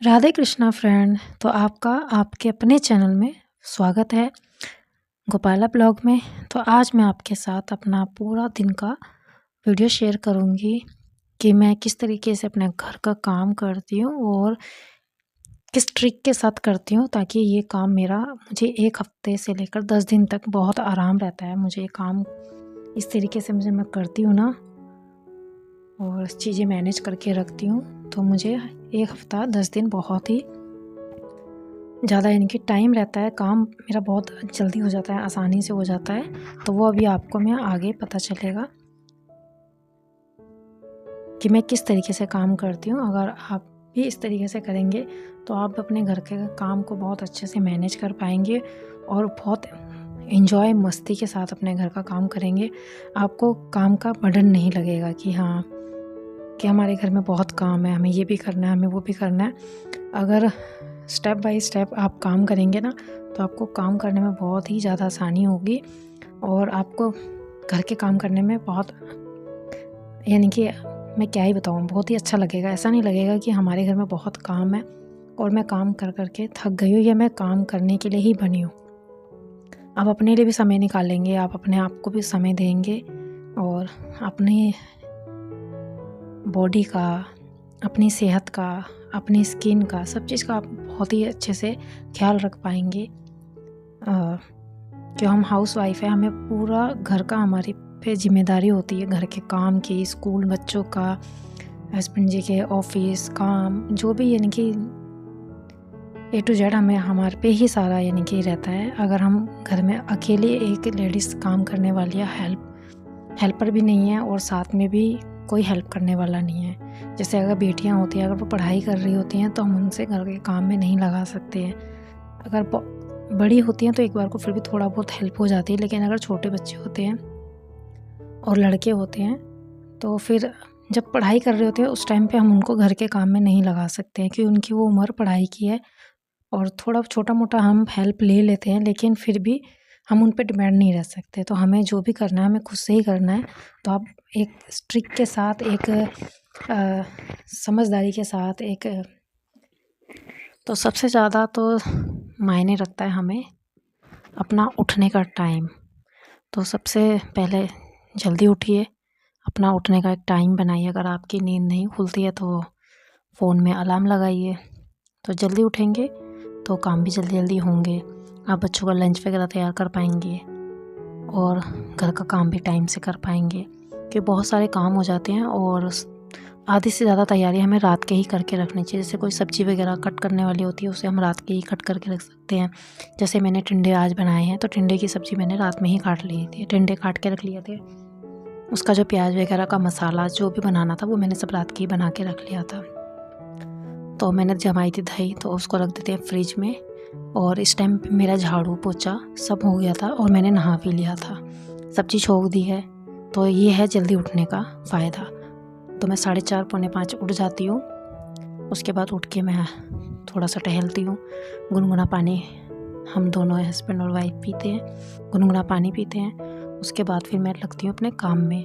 Radhe Krishna friend. तो आपका आपके अपने चैनल में स्वागत है, गोपाला ब्लॉग में। तो आज मैं आपके साथ अपना पूरा दिन का वीडियो शेयर करूंगी कि मैं किस तरीके से अपने घर का काम करती हूँ और किस ट्रिक के साथ करती हूँ, ताकि ये काम मेरा मुझे 1 हफ्ते से लेकर 10 दिन तक बहुत आराम रहता है। मुझे ये काम इस तरीके से मैं करती हूँ ना, और चीज़ें मैनेज करके रखती हूँ, तो मुझे 1 हफ्ता 10 दिन बहुत ही ज़्यादा यानी कि टाइम रहता है। काम मेरा बहुत जल्दी हो जाता है, आसानी से हो जाता है। तो वो अभी आपको मैं आगे पता चलेगा कि मैं किस तरीके से काम करती हूँ। अगर आप भी इस तरीके से करेंगे तो आप अपने घर के काम को बहुत अच्छे से मैनेज कर पाएंगे और बहुत एंजॉय मस्ती के साथ अपने घर का काम करेंगे। आपको काम का बर्डन नहीं लगेगा कि हाँ कि हमारे घर में बहुत काम है, हमें ये भी करना है, हमें वो भी करना है। अगर स्टेप बाय स्टेप आप काम करेंगे ना, तो आपको काम करने में बहुत ही ज़्यादा आसानी होगी और आपको घर के काम करने में बहुत यानी कि मैं क्या ही बताऊँ, बहुत ही अच्छा लगेगा। ऐसा नहीं लगेगा कि हमारे घर में बहुत काम है और मैं काम कर कर के थक गई हूँ, या मैं काम करने के लिए ही बनी हूँ। आप अपने लिए भी समय निकालेंगे, आप अपने आप को भी समय देंगे और अपने बॉडी का, अपनी सेहत का, अपनी स्किन का, सब चीज़ का आप बहुत ही अच्छे से ख्याल रख पाएंगे। जो हम हाउस वाइफ है, हमें पूरा घर का हमारी पे जिम्मेदारी होती है, घर के काम की, स्कूल बच्चों का, हस्बैंड जी के ऑफिस काम, जो भी यानी कि A to Z हमें हमारे पे ही सारा यानी कि रहता है। अगर हम घर में अकेले एक लेडीज़ काम करने वाली है, हेल्पर भी नहीं है और साथ में भी कोई हेल्प करने वाला नहीं है। जैसे अगर बेटियां होती हैं, अगर वो पढ़ाई कर रही होती हैं तो हम उनसे घर के काम में नहीं लगा सकते हैं। अगर बड़ी होती हैं तो एक बार को फिर भी थोड़ा बहुत हेल्प हो जाती है, लेकिन अगर छोटे बच्चे होते हैं और लड़के होते हैं तो फिर जब पढ़ाई कर रहे होते हैं उस टाइम पे हम उनको घर के काम में नहीं लगा सकते हैं, क्योंकि उनकी वो उम्र पढ़ाई की है। और थोड़ा छोटा मोटा हम हेल्प ले लेते हैं, लेकिन फिर भी हम उन पे डिपेंड नहीं रह सकते। तो हमें जो भी करना है हमें खुद से ही करना है। तो आप एक ट्रिक के साथ, एक समझदारी के साथ, तो सबसे ज़्यादा तो मायने रखता है हमें अपना उठने का टाइम। तो सबसे पहले जल्दी उठिए, अपना उठने का एक टाइम बनाइए। अगर आपकी नींद नहीं खुलती है तो फ़ोन में अलार्म लगाइए, तो जल्दी उठेंगे तो काम भी जल्दी जल्दी होंगे। आप बच्चों का लंच वगैरह तैयार कर पाएंगे और घर का काम भी टाइम से कर पाएंगे, क्योंकि बहुत सारे काम हो जाते हैं और आधी से ज़्यादा तैयारी हमें रात के ही करके रखनी चाहिए। जैसे कोई सब्ज़ी वगैरह कट करने वाली होती है, उसे हम रात के ही कट करके रख सकते हैं। जैसे मैंने टिंडे आज बनाए हैं, तो टिंडे की सब्ज़ी मैंने रात में ही काट ली थी, टिंडे काट के रख लिए थे। उसका जो प्याज वगैरह का मसाला जो भी बनाना था वो मैंने सब रात के ही बना के रख लिया था। तो मैंने जमाई थी दही, तो उसको रख देते हैं फ्रिज में। और इस टाइम पे मेरा झाड़ू पोछा सब हो गया था और मैंने नहा भी लिया था, सब्जी छोक दी है। तो ये है जल्दी उठने का फ़ायदा। तो मैं 4:30 पौने 5 उठ जाती हूँ। उसके बाद उठ के मैं थोड़ा सा टहलती हूँ। गुनगुना पानी हम दोनों हस्बैंड और वाइफ पीते हैं, गुनगुना पानी पीते हैं। उसके बाद फिर मैं लगती हूँ अपने काम में,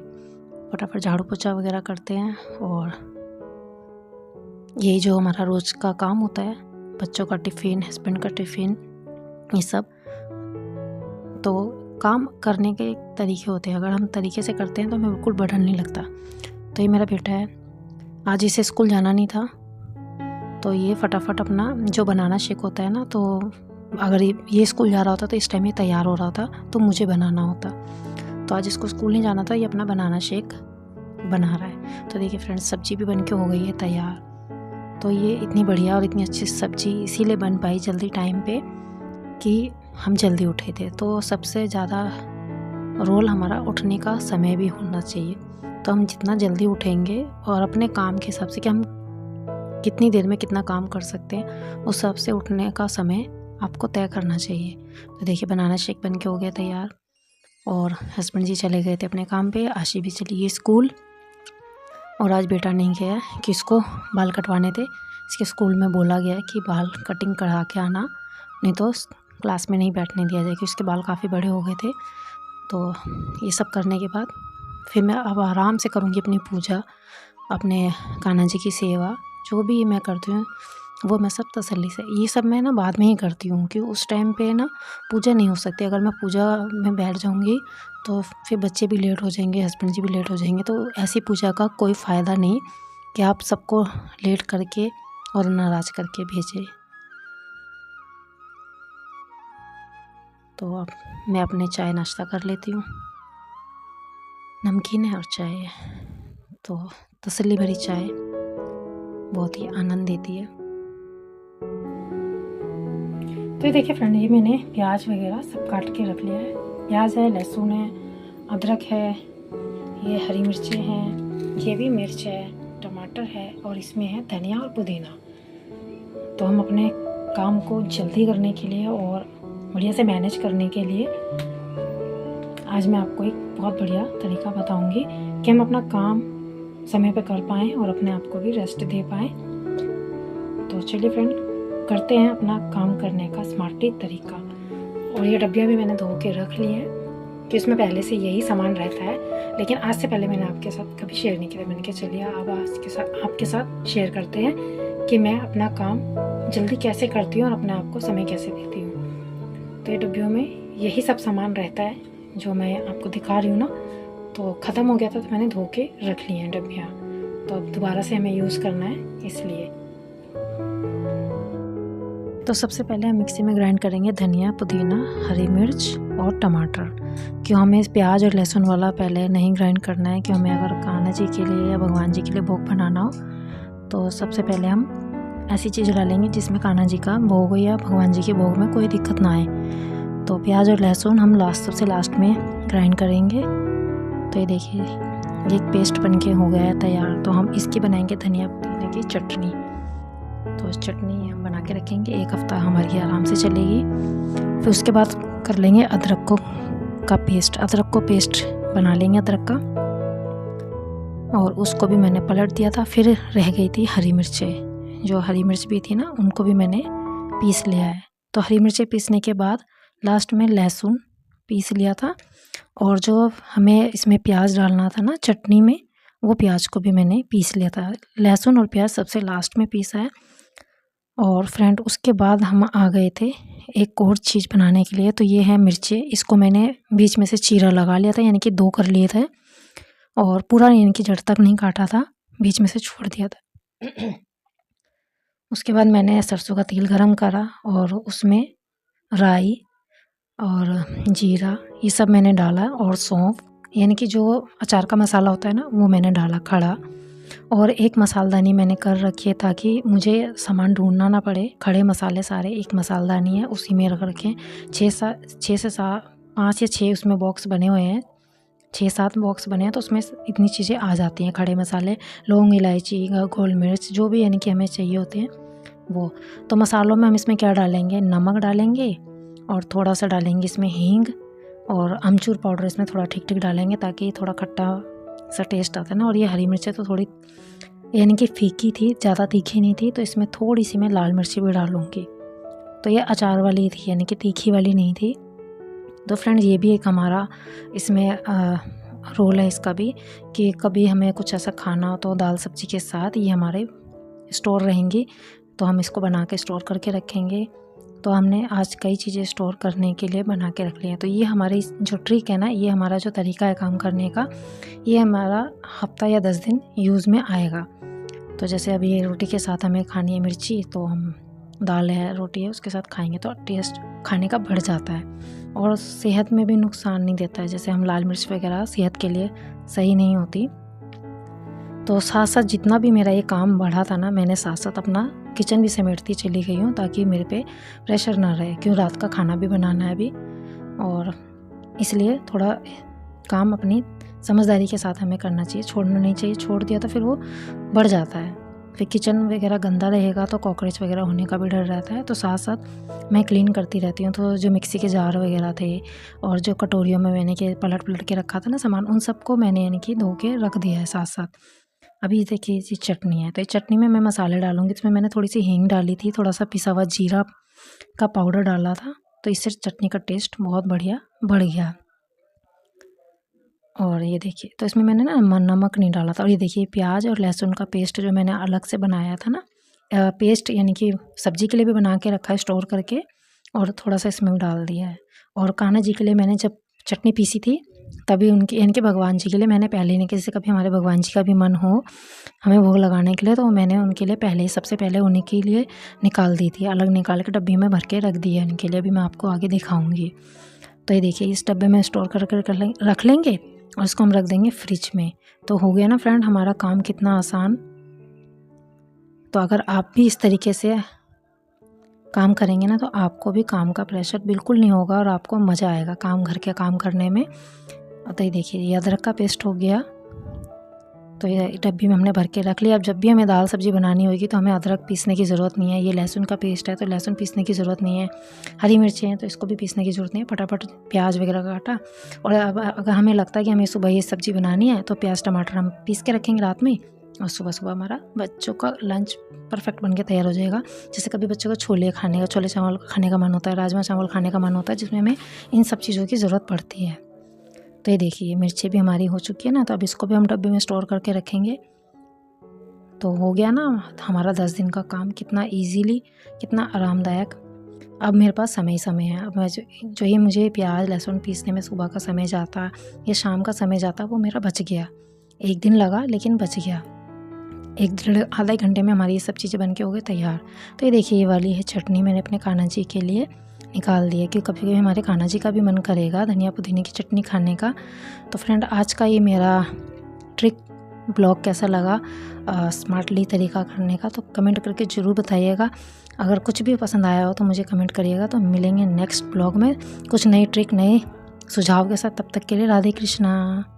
फटाफट झाड़ू पोछा वगैरह करते हैं। और यही जो हमारा रोज़ का काम होता है, बच्चों का टिफ़िन, हस्बैंड का टिफ़िन, ये सब। तो काम करने के तरीके होते हैं, अगर हम तरीके से करते हैं तो हमें बिल्कुल बर्डन नहीं लगता। तो ये मेरा बेटा है, आज इसे स्कूल जाना नहीं था, तो ये फटाफट अपना जो बनाना शेक होता है ना, तो अगर ये स्कूल जा रहा होता तो इस टाइम ये तैयार हो रहा होता तो मुझे बनाना होता। तो आज इसको स्कूल नहीं जाना था, ये अपना बनाना शेक बना रहा है। तो देखिए फ्रेंड्स, सब्जी भी बन के हो गई है तैयार। तो ये इतनी बढ़िया और इतनी अच्छी सब्जी इसीलिए बन पाई जल्दी टाइम पे कि हम जल्दी उठे थे। तो सबसे ज़्यादा रोल हमारा उठने का समय भी होना चाहिए। तो हम जितना जल्दी उठेंगे और अपने काम के हिसाब से कि हम कितनी देर में कितना काम कर सकते हैं, उस हिसाब से उठने का समय आपको तय करना चाहिए। तो देखिए बनाना शेक बन के हो गया तैयार और हस्बैंड जी चले गए थे अपने काम पे, आशी भी चली गई स्कूल। और आज बेटा नहीं गया कि इसको बाल कटवाने थे। इसके स्कूल में बोला गया कि बाल कटिंग करा के आना, नहीं तो क्लास में नहीं बैठने दिया जाएगा, क्योंकि उसके बाल काफ़ी बड़े हो गए थे। तो ये सब करने के बाद फिर मैं अब आराम से करूँगी अपनी पूजा, अपने कान्हा जी की सेवा, जो भी मैं करती हूँ। वो मैं सब तसल्ली से, ये सब मैं ना बाद में ही करती हूँ क्योंकि उस टाइम पे ना पूजा नहीं हो सकती। अगर मैं पूजा में बैठ जाऊँगी तो फिर बच्चे भी लेट हो जाएंगे, हस्बैंड जी भी लेट हो जाएंगे। तो ऐसी पूजा का कोई फ़ायदा नहीं कि आप सबको लेट करके और नाराज़ करके भेजें। तो अब मैं अपने चाय नाश्ता कर लेती हूँ, नमकीन है और चाय है। तो तसल्ली भरी चाय बहुत ही आनंद देती है। तो ये देखिए फ्रेंड, ये मैंने प्याज वगैरह सब काट के रख लिया है। प्याज है, लहसुन है, अदरक है, ये हरी मिर्चें हैं, ये भी मिर्च है, टमाटर है और इसमें है धनिया और पुदीना। तो हम अपने काम को जल्दी करने के लिए और बढ़िया से मैनेज करने के लिए आज मैं आपको एक बहुत बढ़िया तरीका बताऊंगी कि हम अपना काम समय पे कर पाएँ और अपने आप को भी रेस्ट दे पाएँ। तो चलिए फ्रेंड, करते हैं अपना काम करने का स्मार्टी तरीका। और ये डब्बियाँ भी मैंने धो के रख ली हैं कि इसमें पहले से यही सामान रहता है, लेकिन आज से पहले मैंने आपके साथ कभी शेयर नहीं किया। मैंने कहा चलिए अब आपके साथ शेयर करते हैं कि मैं अपना काम जल्दी कैसे करती हूँ और अपने आप को समय कैसे देती हूँ। तो ये डब्बियों में यही सब सामान रहता है जो मैं आपको दिखा रही हूँ ना। तो ख़त्म हो गया था तो मैंने धो के रख ली हैं डब्बियाँ। तो अब दोबारा से हमें यूज़ करना है इसलिए। तो सबसे पहले हम मिक्सी में ग्राइंड करेंगे धनिया, पुदीना, हरी मिर्च और टमाटर। क्यों हमें प्याज और लहसुन वाला पहले नहीं ग्राइंड करना है, क्यों हमें अगर कान्हा जी के लिए या भगवान जी के लिए भोग बनाना हो तो सबसे पहले हम ऐसी चीज़ डालेंगे जिसमें कान्हा जी का भोग हो या भगवान जी के भोग में कोई दिक्कत ना आए। तो प्याज और लहसुन हम सबसे लास्ट में ग्राइंड करेंगे। तो ये देखिए ये एक पेस्ट बन के हो गया है तैयार। तो हम इसकी बनाएंगे धनिया पुदीने की चटनी। तो चटनी हम बना के रखेंगे, 1 हफ्ता हमारी आराम से चलेगी। फिर उसके बाद कर लेंगे अदरक का पेस्ट बना लेंगे अदरक का, और उसको भी मैंने पलट दिया था। फिर रह गई थी हरी मिर्चें, जो हरी मिर्च भी थी ना उनको भी मैंने पीस लिया है। तो हरी मिर्चें पीसने के बाद लास्ट में लहसुन पीस लिया था, और जो हमें इसमें प्याज डालना था ना चटनी में, वो प्याज को भी मैंने पीस लिया था। लहसुन और प्याज सबसे लास्ट में पीसा है। और फ्रेंड उसके बाद हम आ गए थे एक और चीज़ बनाने के लिए। तो ये है मिर्चें, इसको मैंने बीच में से चीरा लगा लिया था, यानी कि 2 कर लिए थे, और पूरा यानी कि जड़ तक नहीं काटा था, बीच में से छोड़ दिया था। उसके बाद मैंने सरसों का तेल गरम करा और उसमें राई और जीरा ये सब मैंने डाला, और सौंफ यानी कि जो अचार का मसाला होता है ना वो मैंने डाला खड़ा। और एक मसालदानी मैंने कर रखी है ताकि मुझे सामान ढूंढना ना पड़े। खड़े मसाले सारे एक मसालदानी है उसी में रख रखे। 5 या 6 उसमें बॉक्स बने हुए हैं, 6-7 बॉक्स बने हैं। तो उसमें इतनी चीज़ें आ जाती हैं, खड़े मसाले, लौंग, इलायची, गोल मिर्च, जो भी यानी कि हमें चाहिए होते हैं वो। तो मसालों में हम इसमें क्या डालेंगे, नमक डालेंगे और थोड़ा सा डालेंगे इसमें हींग, और अमचूर पाउडर इसमें थोड़ा ठीक ठीक डालेंगे ताकि थोड़ा खट्टा सा टेस्ट आता है ना। और ये हरी मिर्चें तो थोड़ी यानी कि फीकी थी, ज़्यादा तीखी नहीं थी, तो इसमें थोड़ी सी मैं लाल मिर्ची भी डालूँगी। तो ये अचार वाली थी यानी कि तीखी वाली नहीं थी। तो फ्रेंड ये भी एक हमारा इसमें रोल है इसका भी, कि कभी हमें कुछ ऐसा खाना हो तो दाल सब्जी के साथ ये हमारे स्टोर रहेंगी, तो हम इसको बना के स्टोर करके रखेंगे। तो हमने आज कई चीज़ें स्टोर करने के लिए बना के रख लिया। तो ये हमारी जो ट्रिक है ना, ये हमारा जो तरीका है काम करने का, ये हमारा हफ्ता या 10 दिन यूज़ में आएगा। तो जैसे अभी ये रोटी के साथ हमें खानी है मिर्ची, तो हम दाल है, रोटी है, उसके साथ खाएंगे तो टेस्ट खाने का बढ़ जाता है और सेहत में भी नुकसान नहीं देता है। जैसे हम लाल मिर्च वगैरह सेहत के लिए सही नहीं होती। तो साथ साथ जितना भी मेरा ये काम बढ़ा था ना, मैंने साथ साथ अपना किचन भी समेटती चली गई हूँ ताकि मेरे पे प्रेशर ना रहे, क्यों रात का खाना भी बनाना है अभी। और इसलिए थोड़ा काम अपनी समझदारी के साथ हमें करना चाहिए, छोड़ना नहीं चाहिए। छोड़ दिया तो फिर वो बढ़ जाता है, फिर किचन वगैरह गंदा रहेगा तो कॉकरोच वगैरह होने का भी डर रहता है। तो साथ साथ मैं क्लीन करती रहती हूँ। तो जो मिक्सी के जार वगैरह थे और जो कटोरियों में मैंने के पलट के रखा था ना सामान, उन सबको मैंने यानी कि धो के रख दिया है साथ साथ। अभी देखिए ये चटनी है, तो ये चटनी में मैं मसाले डालूँगी। इसमें मैंने थोड़ी सी हींग डाली थी, थोड़ा सा पिसा हुआ जीरा का पाउडर डाला था, तो इससे चटनी का टेस्ट बहुत बढ़िया बढ़ गया। और ये देखिए, तो इसमें मैंने ना नमक नहीं डाला था। और ये देखिए प्याज और लहसुन का पेस्ट जो मैंने अलग से बनाया था ना, पेस्ट यानी कि सब्ज़ी के लिए भी बना के रखा है स्टोर करके, और थोड़ा सा इसमें डाल दिया है। और कान्हा जी के लिए मैंने जब चटनी पीसी थी तभी उनके यानी कि भगवान जी के लिए मैंने पहले ही नहीं, जैसे कभी हमारे भगवान जी का भी मन हो हमें भोग लगाने के लिए, तो मैंने उनके लिए पहले ही सबसे पहले उन्हीं के लिए निकाल दी थी, अलग निकाल के डब्बी में भर के रख दी है इनके लिए। अभी मैं आपको आगे दिखाऊंगी। तो ये देखिए इस डब्बे में स्टोर कर रख लेंगे और इसको हम रख देंगे फ्रिज में। तो हो गया ना फ्रेंड हमारा काम कितना आसान। तो अगर आप भी इस तरीके से काम करेंगे ना तो आपको भी काम का प्रेशर बिल्कुल नहीं होगा और आपको मज़ा आएगा घर के काम करने में। तो ये देखिए ये अदरक का पेस्ट हो गया, तो ये डब्बी में हमने भर के रख लिया। अब जब भी हमें दाल सब्ज़ी बनानी होगी तो हमें अदरक पीसने की ज़रूरत नहीं है। ये लहसुन का पेस्ट है तो लहसुन पीसने की ज़रूरत नहीं है। हरी मिर्चें हैं तो इसको भी पीसने की ज़रूरत नहीं है, फटाफट प्याज वगैरह काटा। और अब अगर हमें लगता है कि हमें सुबह ये सब्ज़ी बनानी है तो प्याज टमाटर हम पीस के रखेंगे रात में, और सुबह सुबह हमारा बच्चों का लंच परफेक्ट बन के तैयार हो जाएगा। जैसे कभी बच्चों को छोले चावल खाने का मन होता है, राजमा चावल खाने का मन होता है, जिसमें हमें इन सब चीज़ों की ज़रूरत पड़ती है। तो ये देखिए मिर्चें भी हमारी हो चुकी है ना, तो अब इसको भी हम डब्बे में स्टोर करके रखेंगे। तो हो गया ना हमारा 10 दिन का काम, कितना इजीली, कितना आरामदायक। अब मेरे पास समय है। अब मैं जो ये मुझे प्याज लहसुन पीसने में सुबह का समय जाता या शाम का समय जाता वो मेरा बच गया। एक दिन लगा लेकिन बच गया। आधा घंटे में हमारी ये सब चीज़ें बन के हो गई तैयार। तो ये देखिए ये वाली है चटनी मैंने अपने कान्हा जी के लिए निकाल दी है, क्योंकि कभी कभी हमारे कान्हा जी का भी मन करेगा धनिया पुदीने की चटनी खाने का। तो फ्रेंड आज का ये मेरा ट्रिक ब्लॉग कैसा लगा स्मार्टली तरीका करने का, तो कमेंट करके ज़रूर बताइएगा। अगर कुछ भी पसंद आया हो तो मुझे कमेंट करिएगा। तो मिलेंगे नेक्स्ट ब्लॉग में कुछ नई ट्रिक नए सुझाव के साथ। तब तक के लिए राधे कृष्णा।